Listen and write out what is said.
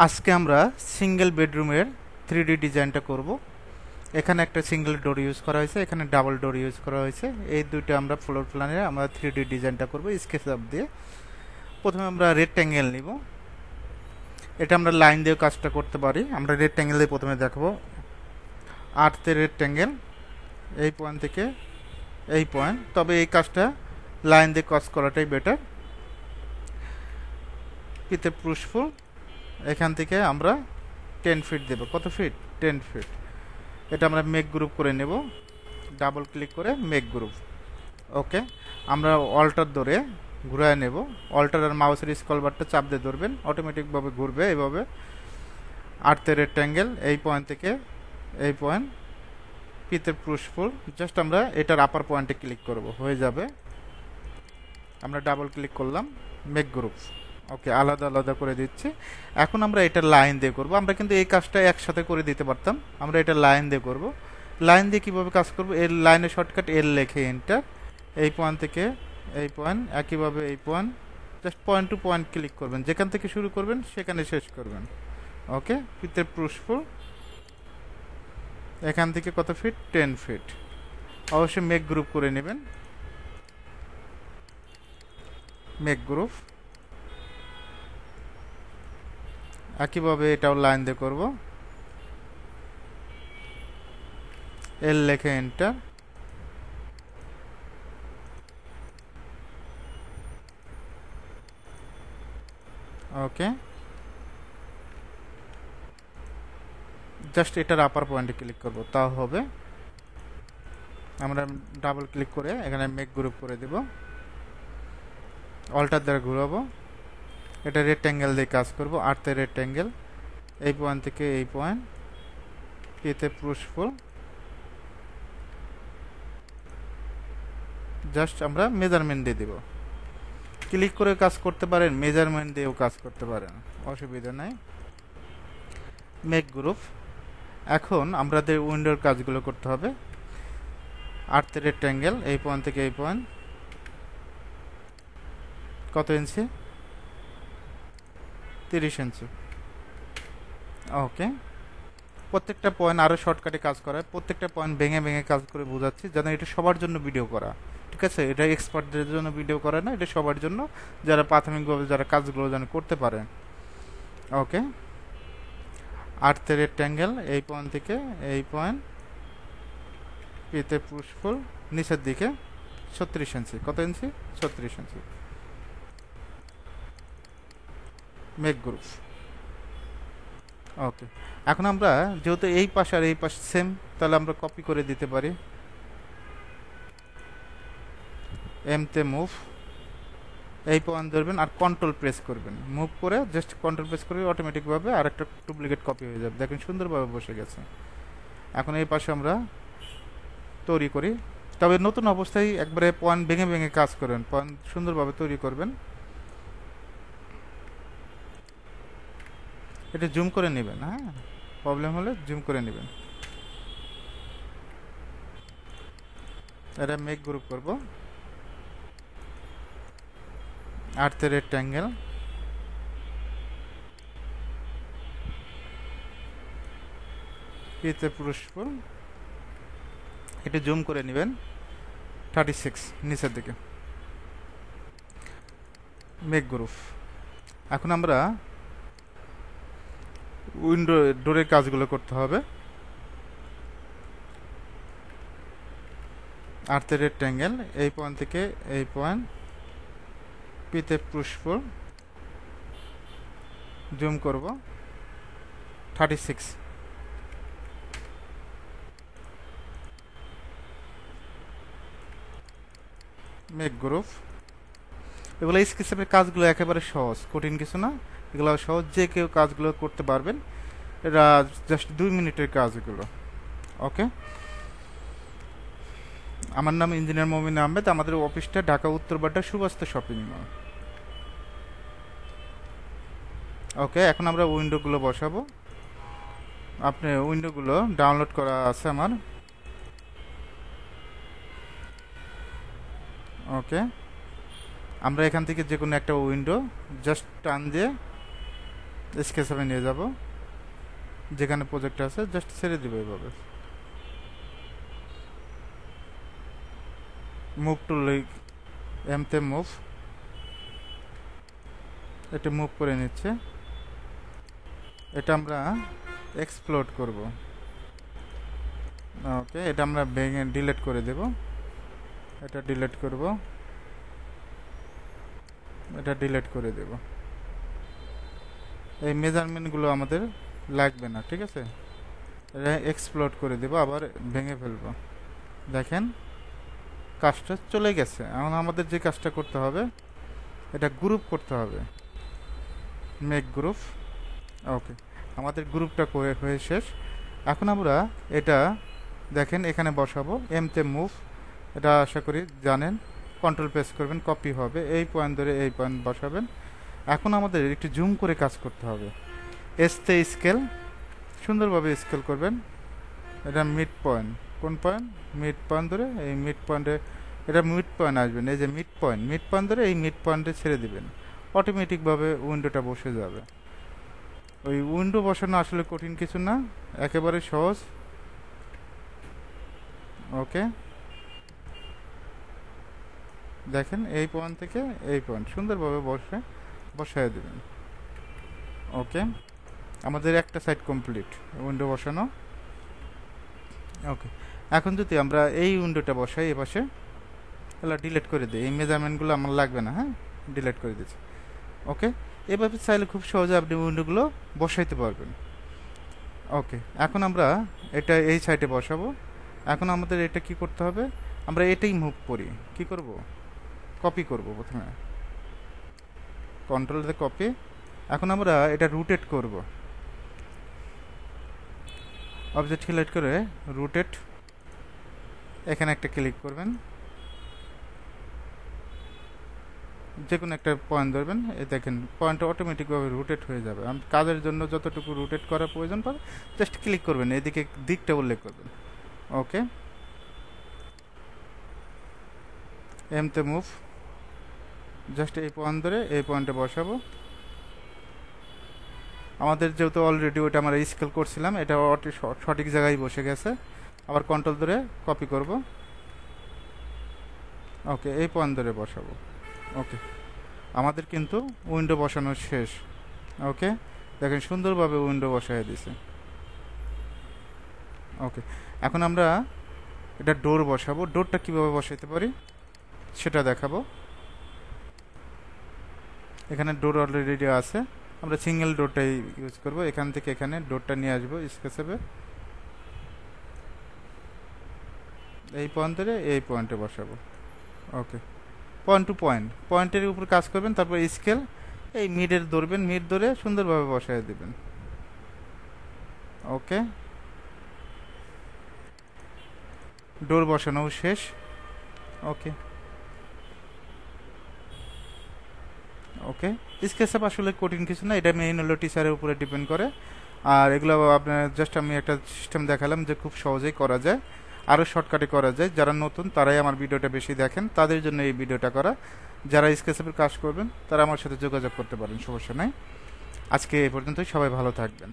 আজকে আমরা সিঙ্গেল বেডরুমের 3D ডিজাইনটা করব। এখানে একটা সিঙ্গেল ডোর ইউজ করা হয়েছে, এখানে ডাবল ডোর ইউজ করা হয়েছে। এই দুইটা আমরা ফ্লোর প্ল্যানে আমরা 3D ডিজাইনটা করব স্কেচআপ দিয়ে। প্রথমে আমরা রেক্ট্যাঙ্গেল নিব। এটা আমরা লাইন দিয়ে কাজটা করতে পারি। আমরা রেক্ট্যাঙ্গেল দিয়ে প্রথমে দেখাবো। 8 রেক্ট্যাঙ্গেল, এই পয়েন্ট থেকে এই পয়েন্ট। তবে এই কাজটা লাইন দিয়ে কাজ করাটাই বেটার। পিতে পুশফুল, এখান থেকে আমরা 10 ফিট দেব। কত ফিট? 10 ফিট। এটা আমরা মেক গ্রুপ করে নেব, ডাবল ক্লিক করে মেক গ্রুপ। ওকে, আমরা অল্টার ধরে ঘুরায় নেব। অল্টার আর মাউসের স্ক্রল বারটা চাপ দিয়ে ধরবেন, অটোমেটিকভাবে ঘুরবে এইভাবে। 8 রেক্ট্যাঙ্গেল, এই পয়েন্ট থেকে এই পয়েন্ট। পিতে পুশফুল, জাস্ট আমরা এটার আপার পয়েন্টে ক্লিক করব, হয়ে যাবে। আমরা ডাবল ক্লিক করলাম, মেক গ্রুপ। ওকে, আলাদা আলাদা করে দিচ্ছি। এখন আমরা এটা লাইন দিয়ে করব। আমরা কিন্তু এই কাজটা একসাথে করে দিতে পারতাম, আমরা এটা লাইন দিয়ে করব। লাইন দিয়ে কিভাবে কাজ করব? এর লাইনের শর্টকাট এল লেখে এন্টার। এই পয়েন্ট থেকে এই পয়েন্ট, একইভাবে এই point. Just point to point click করবেন, যেখান থেকে শুরু করবেন সেখানে শেষ করবেন। ওকে, ফিতে পুশফুল, এখান থেকে কত ফিট? 10 ফিট। অবশ্যই মেক গ্রুপ করে নেবেন, মেক গ্রুপ। একইভাবে এটাও লাইন দিয়ে করব। এল লেখে এন্টার। ওকে, জাস্ট এটার আপার পয়েন্টে ক্লিক করব, তাও হবে। আমরা ডাবল ক্লিক করে এখানে মেক গ্রুপ করে দেব, অল্টার দ্বারা ঘুরাবো। এটা রেক্ট্যাঙ্গেল দিয়ে কাজ করব। 8 রেক্ট্যাঙ্গেল, এই পয়েন্ট থেকে এই পয়েন্ট। এতে পুশফুল, জাস্ট আমরা মেজারমেন্ট দিয়ে দেব। ক্লিক করে কাজ করতে পারেন, মেজারমেন্ট দিয়েও কাজ করতে পারেন, অসুবিধা নাই। Make group. এখন আমাদের উইন্ডোর কাজগুলো করতে হবে। 8 রেক্ট্যাঙ্গেল, এই পয়েন্ট থেকে এই পয়েন্ট। কত ইঞ্চি? 30 ইঞ্চি। ওকে, প্রত্যেকটা পয়েন্ট আরও শর্টকাটে কাজ করা হয়। প্রত্যেকটা পয়েন্ট ভেঙে ভেঙে কাজ করে বোঝাচ্ছি, যেন এটা সবার জন্য ভিডিও করা। ঠিক আছে, এটা এক্সপার্টদের জন্য ভিডিও করা না, এটা সবার জন্য, যারা প্রাথমিকভাবে যারা কাজগুলো যেন করতে পারে। ওকে, 8 রেক্ট্যাঙ্গেল, এই পয়েন্ট থেকে এই পয়েন্ট। পিতে পুশফুল, নিচের দিকে 36 ইঞ্চি। কত ইঞ্চি? 36 ইঞ্চি। Make group. ওকে, এখন আমরা যেহেতু এই পাশ আর এই পাশ সেম, তাহলে আমরা কপি করে দিতে পারি। এমতে মুভ, এই পয়েন্ট ধরবেন আর কন্ট্রোল প্রেস করবেন। মুভ করে জাস্ট কন্ট্রোল প্রেস করবে, অটোমেটিকভাবে আর একটা ডুপ্লিকেট কপি হয়ে যাবে। দেখেন সুন্দরভাবে বসে গেছে। এখন এই পাশে আমরা তৈরি করি। তবে নতুন অবস্থায় একবারে পয়েন্ট ভেঙে ভেঙে কাজ করবেন, পয়েন্ট সুন্দরভাবে তৈরি করবেন। এটা জুম করে নেবেন, হ্যাঁ, প্রবলেম হলে জুম করে নেবেন। এটা মেক গ্রুপ করব। 8 রেক্ট্যাঙ্গেল, পিতে পুরস্পুর, এটা জুম করে নেবেন 36 নিচের দিকে। Make group. এখন আমরা উইন্ডো ডোরের কাজগুলো করতে হবে। 8 রেক্ট্যাঙ্গেল, এই পয়েন্ট থেকে এই পয়েন্ট। পিতে পুশফুল, জুম করব 36। Make group. এগুলো স্কেচের কাজগুলো একেবারে সহজ, কঠিন কিছু না। এগুলো সহজ, যে কেউ কাজগুলো করতে পারবেন। এটা জাস্ট 2 মিনিটের কাজ এগুলো। ওকে, আমার নাম ইঞ্জিনিয়ার মমিন আহমেদ। আমাদের অফিসটা ঢাকা উত্তরবাড্ডা সুবাস্তা শপিং মল। ওকে, এখন আমরা উইন্ডোগুলো বসাবো। আপনি উইন্ডোগুলো ডাউনলোড করা আছে আমার। ওকে, আমরা এখান থেকে যে কোনো একটা উইন্ডো জাস্ট টান দিয়ে স্কেচে নিয়ে যাব, যেখানে প্রজেক্ট আছে জাস্ট ছেড়ে দিব এইভাবে। মুভ টু এমতে মুভ, এটা মুভ করে নিচ্ছে। এটা আমরা এক্সপ্লোড করব। ওকে, এটা আমরা ভেঙে ডিলিট করে দেব। এটা ডিলিট করব, এটা ডিলিট করে দেব। এই মেজারমেন্টগুলো আমাদের লাগবে না, ঠিক আছে। এটা এক্সপ্লোড করে দেব, আবার ভেঙে ফেলব। দেখেন কাজটা চলে গেছে। এখন আমাদের যে কাজটা করতে হবে, এটা গ্রুপ করতে হবে, মেক গ্রুপ। ওকে, আমাদের গ্রুপটা করে হয়ে শেষ। এখন আমরা এটা দেখেন এখানে বসাবো, এমতে মুভ, এটা আশা করি জানেন। কন্ট্রোল প্রেস করবেন, কপি হবে, এই পয়েন্ট ধরে এই পয়েন্ট বসাবেন। এখন আমাদের একটু জুম করে কাজ করতে হবে। এসতে স্কেল, সুন্দরভাবে স্কেল করবেন। এটা মিড পয়েন্ট, কোন পয়েন্ট? মিড পয়েন্ট ধরে এই মিড পয়েন্টে, এটা মিড পয়েন্ট আসবেন, এই যে মিড পয়েন্ট ধরে এই মিড পয়েন্টে ছেড়ে দিবেন। অটোমেটিকভাবে উইন্ডোটা বসে যাবে। ওই উইন্ডো বসানো আসলে কঠিন কিছু না, একেবারে সহজ। ওকে, দেখেন এই পয়েন্ট থেকে এই পয়েন্ট সুন্দরভাবে বসায় দেবেন। ওকে, আমাদের একটা সাইড কমপ্লিট, উইন্ডো বসানো। ওকে, এখন যদি আমরা এই উইন্ডোটা বসাই এপাশে, তাহলে ডিলিট করে দিই। এই মেজারমেন্টগুলো আমার লাগবে না, হ্যাঁ, ডিলিট করে দিচ্ছি। ওকে, এভাবে চাইলে খুব সহজে আপনি উইন্ডোগুলো বসাইতে পারবেন। ওকে, এখন আমরা এটা এই সাইডে বসাবো। এখন আমাদের এটা কি করতে হবে, আমরা এটাই মুভ করি। কি করব? কপি করব প্রথমে, কন্ট্রোল দিয়ে কপি। এখন আমরা এটা রোটেট করব। অবজেক্ট সিলেক্ট করে রোটেট, এখানে একটা ক্লিক করবেন, যে কোনো একটা পয়েন্ট ধরবেন। এই দেখেন পয়েন্টটা অটোমেটিকভাবে রোটেট হয়ে যাবে। কাজের জন্য যতটুকু রোটেট করার প্রয়োজন পড়ে জাস্ট ক্লিক করবেন, এদিকে দিকটা উল্লেখ করবেন। ওকে, এমতে মুভ, জাস্ট এই পয়েন্ট ধরে এই পয়েন্টে বসাবো। আমাদের যেহেতু অলরেডি ওইটা আমরা স্কেল করছিলাম, এটা সঠিক জায়গায় বসে গেছে। আবার কন্ট্রোল ধরে কপি করব। ওকে, এই পয়েন্ট ধরে বসাবো। ওকে, আমাদের কিন্তু উইন্ডো বসানো শেষ। ওকে, দেখেন সুন্দরভাবে উইন্ডো বসাই দিছে। ওকে, এখন আমরা এটা ডোর বসাবো। ডোরটা কিভাবে বসাইতে পারি সেটা দেখাবো। এখানে ডোর অলরেডি আছে, আমরা সিঙ্গেল ডোরটাই ইউজ করব। এখান থেকে এখানে ডোরটা নিয়ে আসবো স্কেচে, এই পয়েন্ট ধরে এই পয়েন্টে বসাবো। ওকে, পয়েন্ট টু পয়েন্ট, পয়েন্টের উপর কাজ করবেন। তারপর স্কেল এই মিডের ধরবেন, মিড ধরে সুন্দরভাবে বসায় দেবেন। ওকে, ডোর বসানো শেষ। ওকে, ওকে, স্কেচআপ আসলে কঠিন কিছু না, এটা মেইন হলো টিচারের উপরে ডিপেন্ড করে। আর এগুলো আপনার জাস্ট আমি একটা সিস্টেম দেখালাম যে খুব সহজেই করা যায়, আরও শর্টকাটে করা যায়। যারা নতুন তারাই আমার ভিডিওটা বেশি দেখেন, তাদের জন্য এই ভিডিওটা করা। যারা স্কেচআপের কাজ করবেন তারা আমার সাথে যোগাযোগ করতে পারেন, সমস্যা নাই। আজকে এই পর্যন্তই, সবাই ভালো থাকবেন।